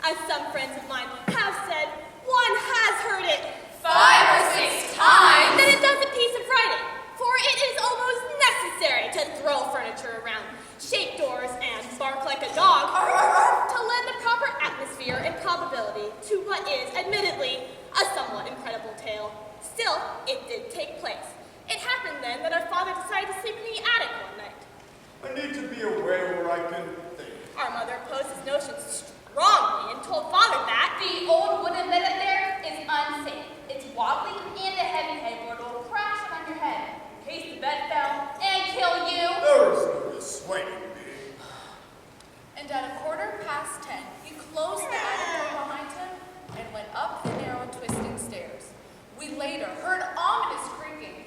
As some friends of mine have said, one has heard it 5 or 6 times. Then it does a piece of writing, for it is almost necessary to throw furniture around, shake doors, and bark like a dog to lend the proper atmosphere and probability to what is, admittedly, a somewhat incredible tale. Still, it did take place. It happened then that our father decided to sleep in the attic one night. I need to be aware where I can think. Our mother opposed his notions strongly and told father that The old wooden bed up there is unsafe. It's wobbly and a heavy headboard will crash on your head in case the bed fell and kill you. There is no dissuading me. And at 10:15, he closed the attic door behind him and went up the narrow, twisting stairs. We later heard ominous creaking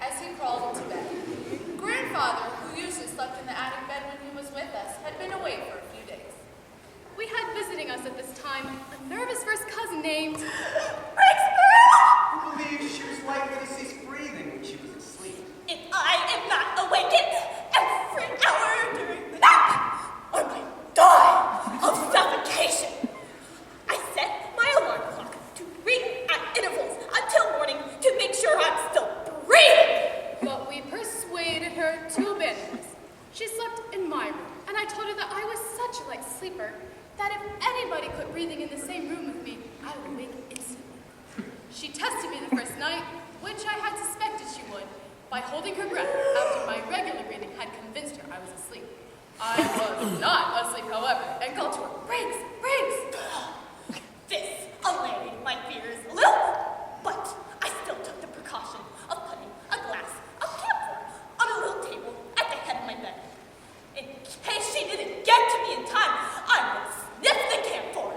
as he crawled into bed. Grandfather, who usually slept in the attic bed when he was with us, had been away for a few days. We had visiting us at this time a nervous first cousin named Briggs. Who believes she was likely to cease breathing when she was asleep? If I am not awakened every hour during the night, I might die of suffocation. I set my alarm clock to ring at intervals until morning to make sure I'm still breathing. But we persuaded her to abandon us. She slept in my room, and I told her that I was such a light sleeper that if anybody quit breathing in the same room with me, I would wake instantly. She tested me the first night, which I had suspected she would, by holding her breath after my regular breathing had convinced her I was asleep. I was not asleep, however, and called to her, Briggs, Briggs! This allayed my fears a little, but I still took the precaution of putting a glass of camphor on a little table at the head of my bed. In case she didn't get to me in time, I would sniff the camphor.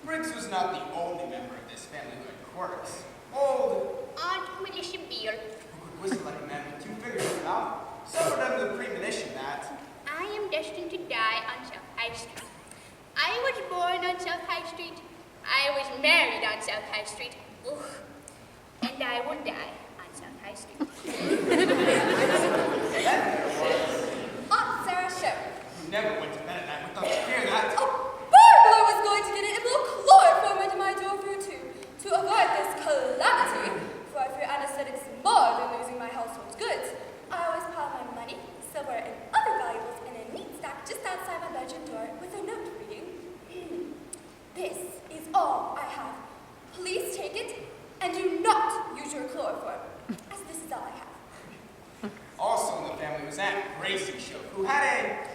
Briggs was not the only member of this family who had quirks. Old Aunt Militia Beal. who could whistle like a man with 2 fingers in his mouth suffered under the premonition that I am destined to die on South High Street. I was born on South High Street. I was married on South High Street. Ugh. And I will die on South High Street. then there was Aunt Sarah Shoaf. who never went to bed at night without fear that A burglar was going to get in and blew chloroform into my door for to avoid this calamity, for I fear anesthetics more than losing my household goods. I always pile my money, silver, and other valuables in a neat stack just outside my bedroom door with a note for you. This is all I have. Please take it and do not use your chloroform, as this is all I have. also in the family was Aunt Gracie Shoaf, who had a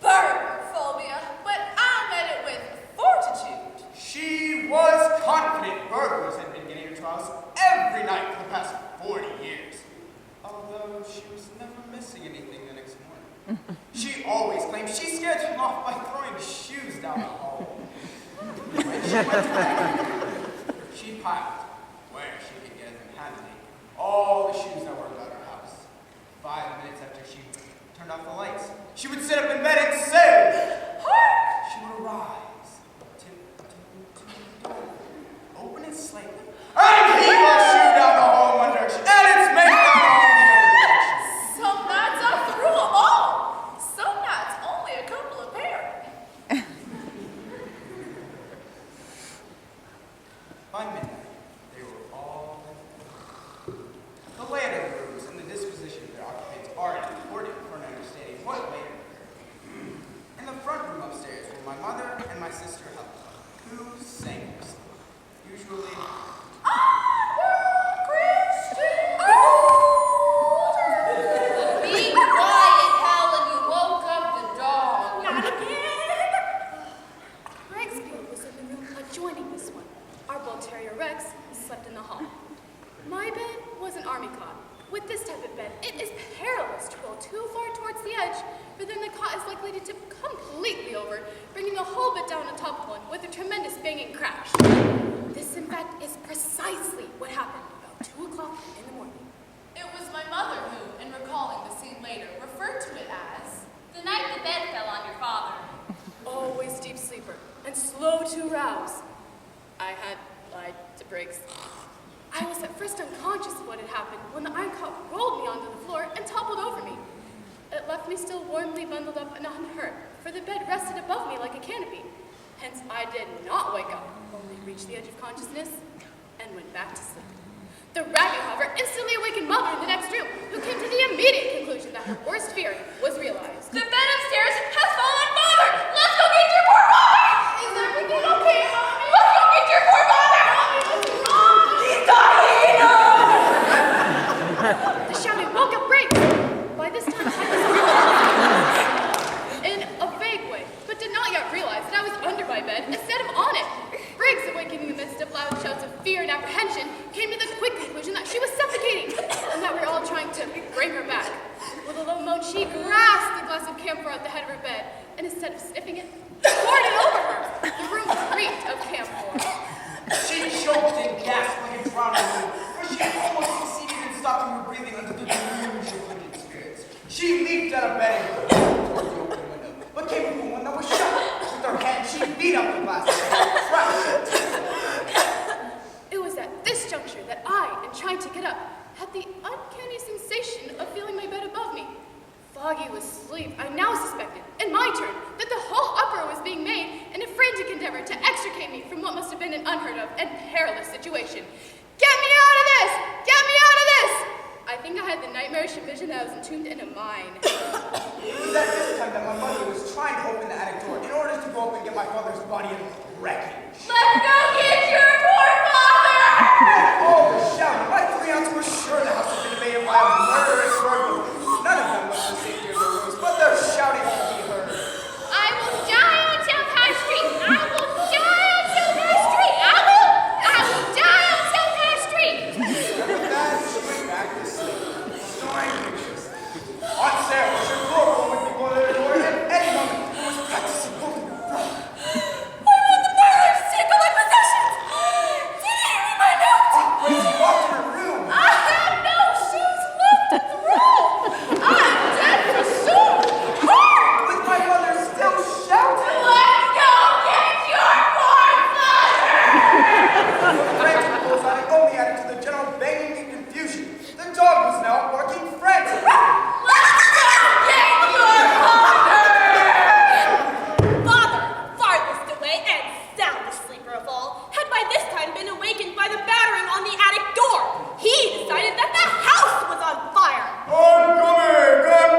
Burger phobia, but I met it with fortitude. She was confident burglars had been getting into her house every night for the past 40 years. Although she was never missing anything the next morning. She always claimed she scared them off by throwing shoes down the hall. When she went to bed, she piled, where she could get them handily, all the shoes that were about her house. 5 minutes after she turned off the lights, she would sit up in bed and say, "Hark!" She would arise, open it slightly, and heave her shoe down the hall in one direction, and its mate down the hall in the other direction. Some nights I threw them all. Some nights only a couple of pair. By midnight, they were all in. The layout of the rooms and the disposition of their occupants are important for an understanding of what later occurred. In the front room upstairs were my mother and my sister Helen, who sang her song. Usually, Be quiet, Helen. You woke up the dog. Not again! Briggs Beal was in the room adjoining this one. Our bull terrier Rex slept in the hall. My bed was an army cot. With this type of bed, it is perilous to roll too far towards the edge, for then the cot is likely to tip completely over, bringing the whole bed down on top of one with a tremendous banging crash. This, in fact, is precisely what happened about 2 o'clock in the morning. It was my mother who, in recalling the scene later, referred to it as The night the bed fell on your father. Always deep sleeper and slow to rouse. I had lied to Briggs. I was at first unconscious of what had happened when the iron cot rolled me onto the floor and toppled over me. It left me still warmly bundled up and unhurt, for the bed rested above above me like a canopy. Hence, I did not wake up, only reached the edge of consciousness and went back to sleep. The racket, however, instantly awakened Mother in the next room, who came to the immediate conclusion that her worst fear was realized. The bed upstairs has fallen, Father! Let's go get your poor father! Is everything okay, Mommy? Let's go get your poor father! He's dying! The shouting woke up Briggs. By this time, I was in a vague way, but did not yet realize that I was under my bed instead of on it. Briggs, awakening in the midst of loud shouts of fear and apprehension, came to the quick conclusion that she was suffocating, and that we were all trying to bring her back. With a low moan, she grasped the glass of camphor at the head of her bed, and instead of sniffing it, poured it over her. The room reeked of camphor. She choked and gasped like a drowning woman, for she almost succeeded in stopping her breathing under the deluge of kindred spirits. She leaped out of bed and toward the open window, but came to one that was shut. With her hand, she beat up the glass and crashed. It was at this juncture that I, in trying to get up, had the uncanny sensation of feeling my bed above me. Foggy with sleep, I now suspected, in my turn, that the whole uproar was being made in a frantic endeavor to extricate me from what must have been an unheard of and perilous situation. Get me out of this! Get me out of this! I think I had the nightmarish vision that I was entombed in a mine. It was at this time that my mother was trying to open the attic door in order to go up and get my father's body and wreckage. Let's go get your poor father! And all the shouting, my 3 aunts were sure the house had been invaded by a murderous burglar. None of them left the safety of their rooms, but their shouting could be heard. I will die on South High Street. I will die on South High Street. I will die on South High Street. And with that, she went back to sleep, snoring viciously. On Sarah, her chloroform would be blown at her door at any moment, who was practicing holding her breath. I want the murderer to take all my possessions! Did he read my note? Gracie walked in her room. I have no shoes left to throw! I'm dead for sure! With my mother still shouting. Let's go get your poor father! The frantic bullseye only added to the general banging and confusion. The dog was now barking frantically. Let's go get your father! Father, farthest away and soundest sleeper of all, had by this time been awakened by the battering on the attic door. He decided that the house was on fire. I'm coming! I'm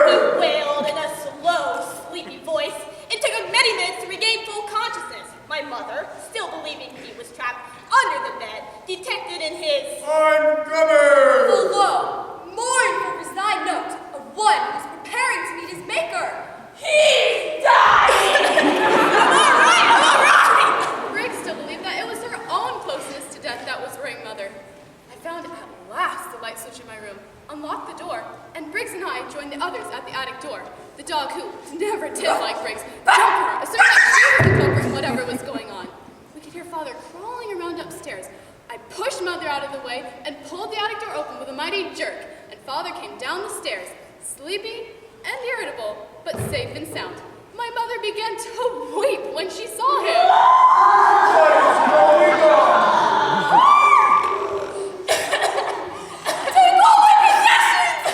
He coming! wailed in a slow, sleepy voice. It took him many minutes to regain full consciousness. My mother, still believing he was trapped under the bed, detected in his I'm coming! The low, mournful, resigned note of one who is preparing to meet his maker. He's dying! I'm all right! Briggs still believed that it was her own closeness to death that was worrying Mother. I found at last the light switch in my room, unlocked the door, and Briggs and I joined the others at the attic door. The dog, who never did like Briggs, jumped her, asserting that she was the culprit in whatever was going on. We could hear Father crawling around upstairs. I pushed Mother out of the way and pulled the attic door open with a mighty jerk, and Father came down the stairs, sleepy and irritable, but safe and sound. My mother began to weep when she saw him. What is going on? Take all my possessions!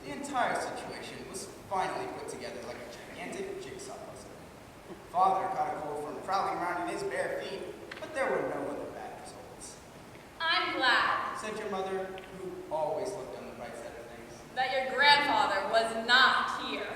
The entire situation was finally put together like a gigantic jigsaw puzzle. Father caught a cold from prowling around in his bare feet, but there were no other bad results. I'm glad Said your mother, who always looked on the bright side of things. that your grandfather was not here.